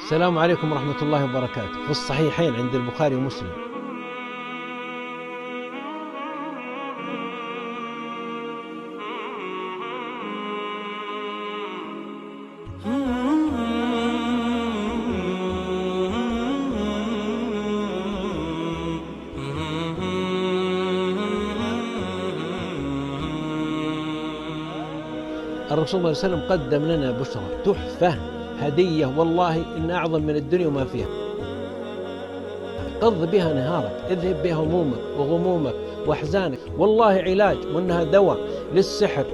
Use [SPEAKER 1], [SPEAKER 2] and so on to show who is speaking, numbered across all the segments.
[SPEAKER 1] السلام عليكم ورحمة الله وبركاته. في الصحيحين عند البخاري ومسلم الرسول صلى الله عليه وسلم قدم لنا بشرى تحفة هدية، والله إن أعظم من الدنيا وما فيها. قض بها نهارك، اذهب بها همومك وغمومك وأحزانك، والله علاج، وإنها دواء للسحر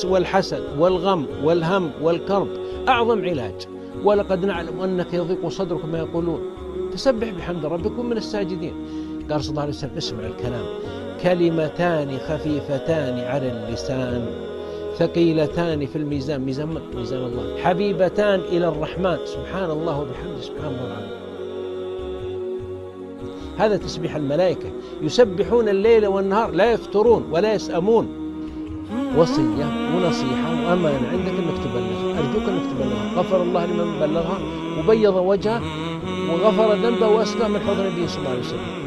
[SPEAKER 1] والحسد والغم والهم والكرب، أعظم علاج. ولقد نعلم أنك يضيق صدرك ما يقولون، فسبح بحمد ربك ومن الساجدين. قال صلى الله عليه وسلم: اسمع الكلام، كلمتان خفيفتان على اللسان ثقيلتان في الميزان، ميزان الله، حبيبتان إلى الرحمن، سبحان الله وبحمده، سبحان الله العظيم. هذا تسبيح الملائكة، يسبحون الليل والنهار لا يفترون ولا يسأمون. وصية ونصيحة وأمانة عندك أنك تبلغ، أرجوك أنك تبلغها. غفر الله لمن بلغها وبيض وجهه وغفر ذنبه وأسقى من حوض النبي صلى الله عليه وسلم.